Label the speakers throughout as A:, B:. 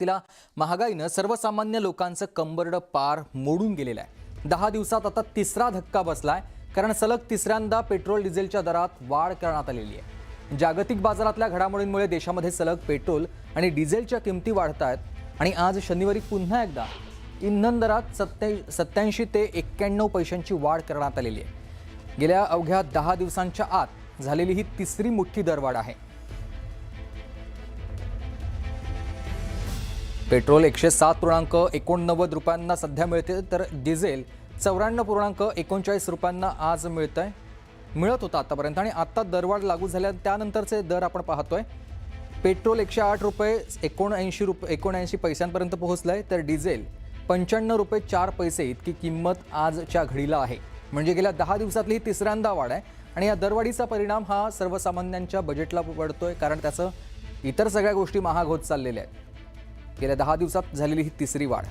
A: तिला महागाईनं सर्वसामान्य लोकांचं कंबरडं पार मोडून गेलेलं आहे। 10 दिवसात आता तिसरा धक्का बसलाय, कारण सलग तिसऱ्यांदा पेट्रोल डिझेलच्या दरात वाढ करण्यात आलेली आहे। जागतिक बाजारातल्या घडामोडींमुळे देशामध्ये सलग पेट्रोल आणि डिझेलच्या किमती वाढत आहेत आणि आज शनिवारी पुन्हा एकदा इंधन दरात 87 ते 91 पैशांची वाढ करण्यात आलेली आहे। गेल्या अवघ्या 10 दिवसांच्या आत झालेली ही तिसरी मोठी दरवाढ आहे। पेट्रोल 107.89 रुपयांना सध्या मिळते, तर डिझेल 94.39 रुपयांना आज मिळत होता आतापर्यंत। आणि आता दरवाढ लागू झाल्या त्यानंतरचे दर आपण पाहतोय। पेट्रोल 108 रुपये 79 पैशांपर्यंत पोहोचलंय, तर डिझेल 95 रुपये 4 पैसे इतकी किंमत आजच्या घडीला आहे। म्हणजे गेल्या 10 दिवसातली ही तिसऱ्यांदा वाढ आहे आणि या दरवाढीचा परिणाम हा सर्वसामान्यांच्या बजेटला पडतोय, कारण त्याचं इतर सगळ्या गोष्टी महाग होत चाललेल्या आहेत। गेल्या 10 दिवसात झालेली ही तिसरी वाढ।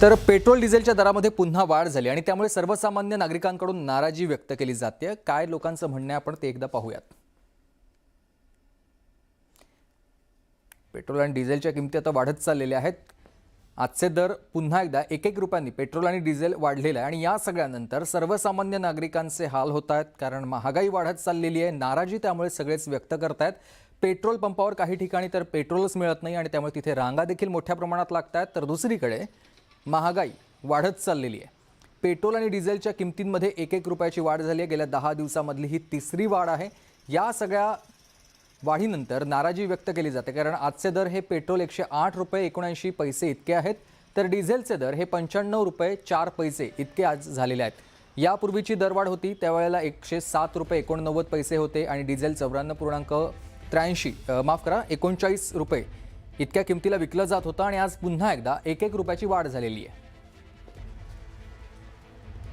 A: तर पेट्रोल डिझेलच्या दरामध्ये पुन्हा वाढ झाली आणि त्यामुळे सर्वसामान्य नागरिकांकडून नाराजी व्यक्त केली जाते। काय लोकांचं म्हणणं आहे आपण ते एकदा पाहूयात। पेट्रोल आणि डिझेलच्या किमती आता वाढत चाललेल्या आहेत। आजचे दर पुन्हा एकदा 1-1 रुपयांनी पेट्रोल आणि डिझेल वाढलेलं आहे आणि या सगळ्यानंतर सर्वसामान्य नागरिकांचे हाल होत आहेत, कारण महागाई वाढत चाललेली आहे। नाराजी त्यामुळे सगळेच व्यक्त करतायत। पेट्रोल पंपावर काही ठिकाणी तर पेट्रोलच मिळत नाही आणि त्यामुळे तिथे रांगा देखील मोठ्या प्रमाणात लागतात, तर दुसरीकडे महागाई वाढत चाललेली आहे। पेट्रोल आणि डिझेलच्या किमतींमध्ये 1-1 रुपयाची वाढ झाली आहे। गेल्या 10 दिवसामधली ही तिसरी वाढ आहे। या सगळ्या वाढीनंतर नाराजी व्यक्त केली जाते, कारण आजचे दर हे पेट्रोल 108 रुपये 79 पैसे इतके आहेत, तर डिझेलचे दर हे 95 रुपये 4 पैसे इतके आज झालेले आहेत। यापूर्वीची दरवाढ होती त्यावेळेला 107 रुपये 89 पैसे होते आणि डिझेल 39 रुपये इतक्या किमतीला विकलं जात होतं आणि आज पुन्हा एकदा 1-1 रुपयाची वाढ झालेली आहे।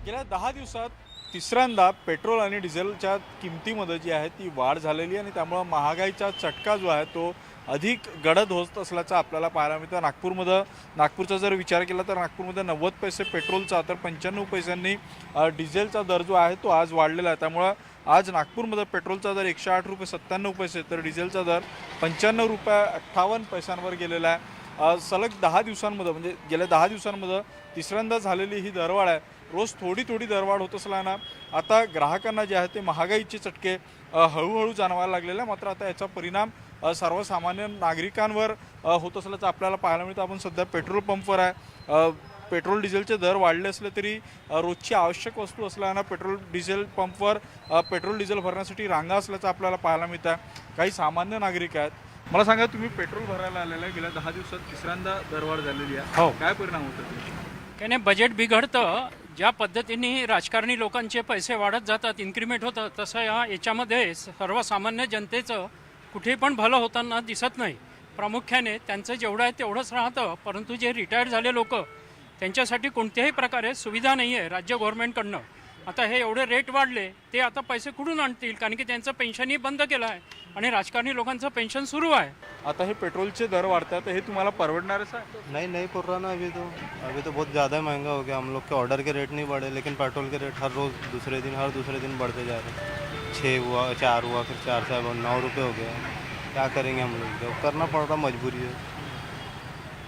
B: गेल्या 10 दिवसात तिसऱ्यांदा पेट्रोल आणि डिझेलच्या किमतीमध्ये जी आहे ती वाढ झालेली आहे आणि त्यामुळे महागाईचा चटका जो आहे तो अधिक गडद होत असल्याचं आपल्याला पाहायला मिळतं। नागपूरचा जर विचार केला तर नागपूरमध्ये 90 पैसे पेट्रोलचा तर 95 पैशांनी डिझेलचा दर जो आहे तो आज वाढलेला आहे। त्यामुळे आज नागपूरमध्ये पेट्रोलचा दर 108 रुपये 97 पैसे तर डिझेलचा दर 95 रुपये 58 पैशांवर गेलेला आहे। सलग 10 दिवसांमध्ये म्हणजे गेल्या 10 दिवसांमध्ये तिसऱ्यांदा झालेली ही दरवाढ आहे। रोज थोडी दरवाढ होत असल्यानं आता ग्राहकांना जे आहे ते महागाईचे चटके हळूहळू जाणवायला लागलेले आहे। मात्र आता याचा परिणाम सर्वसामान्य नागरिकांवर होत असल्याचं आपल्याला पाहायला मिळतं। आपण सध्या पेट्रोल पंपवर आहे। पेट्रोल डिझेलचे दर वाढले असले तरी रोजची आवश्यक वस्तू असल्यानं पेट्रोल डिझेल पंपवर पेट्रोल डिझेल भरण्यासाठी रांगा असल्याचं आपल्याला पाहायला मिळतं आहे। काही सामान्य नागरिक आहेत। मला सांगा, तुम्ही पेट्रोल भरायला आलेलं आहे, गेल्या 10 दिवसात तिसऱ्यांदा दरवाढ झालेली आहे,
C: हो,
B: काय परिणाम होतो?
C: काय नाही, बजेट बिघडतं। ज्या पद्धतीने राजकारणी लोकांचे पैसे वाढत जातात, इन्क्रीमेंट होतं, तसं याच्यामध्ये सर्वसामान्य जनतेचं कुठेही पण भलं होताना दिसत नाही। प्रामुख्याने त्यांचं जेवढं आहे तेवढंच राहतं, परंतु जे रिटायर्ड झाले लोक त्यांच्यासाठी कोणत्याही प्रकारे सुविधा नाही आहे राज्य गव्हर्नमेंटकडनं। आता हे एवढे रेट वाढले, ते आता पैसे कुठून आणतील, कारण की त्यांचं पेन्शनही बंद केलं आहे आणि राजकारणी लोकांचं पेन्शन सुरू आहे।
B: आता हे पेट्रोलचे दर वाढतात, हे तुम्हाला परवडणारच आहे?
D: नहीं पड़ रहा ना। अभी तो बहुत ज़्यादा महंगा हो गया। हम लोग के ऑर्डर के रेट नहीं बढ़े, लेकिन पेट्रोल के रेट हर दूसरे दिन बढ़ते जा रहे हैं। 6 हुआ, 4 हुआ, फिर 4 से 9 रुपये हो गया। क्या करेंगे हम लोग, जब करना पड़ रहा, मजबूरी है।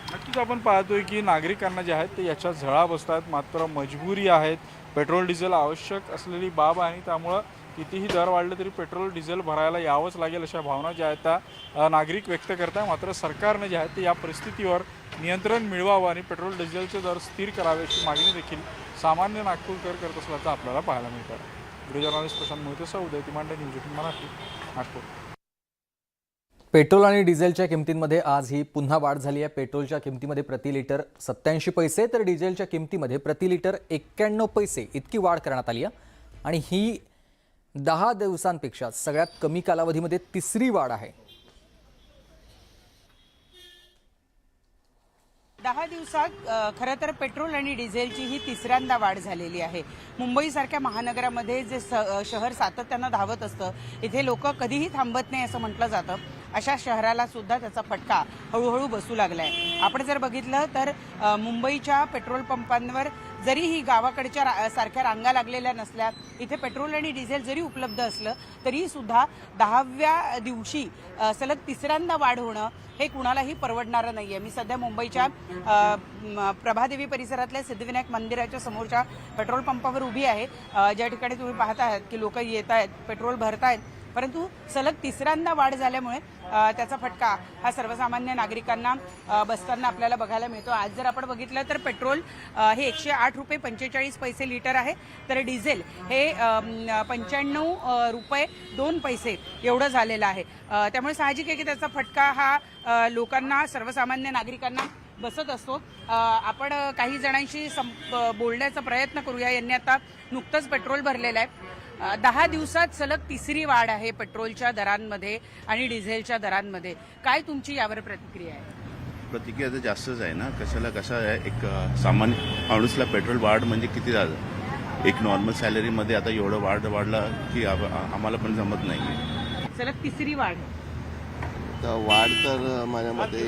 B: नक्कीच आपण पाहतोय की नागरिकांना जे आहेत ते याच्या झळा बसतात, मात्र मजबुरी आहेत। पेट्रोल डिझेल आवश्यक असलेली बाब आहे आणि त्यामुळं कितीही दर वाढले तरी पेट्रोल डिझेल भरायला यावंच लागेल अशा भावना ज्या आहेत त्या नागरिक व्यक्त करतात। मात्र सरकारने जे आहे ते या परिस्थितीवर नियंत्रण मिळवावं आणि पेट्रोल डिझेलचे दर स्थिर करावे अशी मागणी देखील सामान्य नागपूरकर करत असल्याचं आपल्याला पाहायला मिळतं। व्हिडिओ जर्नलिस्ट प्रशांत मोहितेसह उदय तिमांडे, न्यूज 18 मराठी, नागपूर।
A: पेट्रोल आणि डिझेलच्या किमतींमध्ये आज ही पुन्हा वाढ झाली आहे। पेट्रोलच्या किमतीमध्ये प्रति लिटर 87 पैसे तर डिझेलच्या किमतीमध्ये प्रति लिटर 91 पैसे इतकी वाढ करण्यात आली आहे आणि ही 10 दिवसांपेक्षा सगळ्यात कमी कालावधीमध्ये तिसरी वाढ आहे।
E: 10 दिवसात खरं तर पेट्रोल आणि डिझेलची ही तिसऱ्यांदा वाढ झालेली आहे। मुंबईसारख्या महानगरामध्ये जे शहर सातत्यानं धावत असतं, इथे लोक कधीही थांबत नाही असं म्हटलं जातं। अशा शहराला सुद्धा त्याचा फटका हळूहळू बसू लागलाय। आपण जर बघितलं तर मुंबईच्या पेट्रोल पंपांवर जरी ही गावाकडच्या सारख्या रांगा लागलेल्या नसल्या, इथे पेट्रोल आणि डिझेल जरी उपलब्ध असलं तरी सुद्धा 10व्या दिवशी सलग तिसऱ्यांदा वाढ होणं हे कुणालाही परवडणारं नाहीये. मी सध्या मुंबईच्या प्रभादेवी परिसरातल्या सिद्धिविनायक मंदिराच्या समोरच्या पेट्रोल पंपावर उभी आहे, ज्या ठिकाणी तुम्ही पाहत आहात की लोक येत आहेत, पेट्रोल भरतायत, परंतु सलग तिसऱ्यांदा वाढ झाल्यामुळे त्याचा फटका हा सर्वसामान्य नागरिकांना बसताना आपल्याला बघायला मिळतो. आज जर आपण बघितलं तर पेट्रोल हे 108 रुपये 45 पैसे लिटर आहे, तर डिझेल हे 95 रुपये 2 पैसे एवढं झालेलं आहे. त्यामुळे साहजिक आहे की त्याचा फटका हा लोकांना, सर्वसामान्य नागरिकांना बसत असतो. आपण काही जणांशी बोलण्याचा प्रयत्न करूया. यांनी आता नुकतंच पेट्रोल भरलेलं आहे. 10 दिवसात सलग तिसरी वाढ आहे पेट्रोलच्या दरांमध्ये आणि डिझेलच्या दरांमध्ये. काय तुमची यावर प्रतिक्रिया आहे?
F: प्रतिक्रिया तर जास्तच आहे ना. कसं आहे, एक सामान्य माणूसला पेट्रोल वाढ म्हणजे किती झालं. एक नॉर्मल सॅलरीमध्ये आता एवढं वाढला की आम्हाला पण जमत नाही.
E: सलग तिसरी वाढ.
G: तर वाढ तर माझ्या मते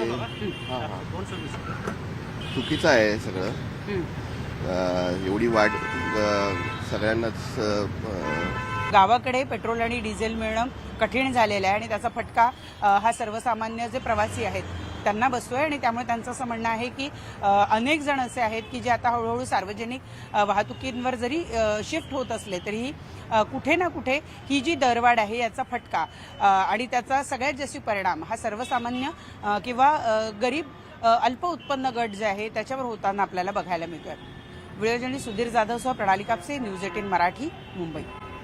G: चुकीचं आहे सगळं. एवढी वाढ सगळ्यांनाच
E: गावाकडे पेट्रोल आणि डिझेल मिळणं कठीण झालेलं आहे आणि त्याचा फटका हा सर्वसामान्य जे प्रवासी आहेत त्यांना बसतोय. आणि त्यामुळे त्यांचं असं म्हणणं आहे की अनेक जण असे आहेत की जे आता हळूहळू सार्वजनिक वाहतुकींवर जरी शिफ्ट होत असले तरीही कुठे ना कुठे ही जी दरवाढ आहे याचा फटका आणि त्याचा सगळ्यात जास्त परिणाम हा सर्वसामान्य किंवा गरीब अल्प उत्पन्न गट जे आहे त्याच्यावर होताना आपल्याला बघायला मिळतोय. व्हिडिओ जर्नलिस्ट सुधीर जाधवसह प्रणाली कापसे, न्यूज 18 मराठी, मुंबई.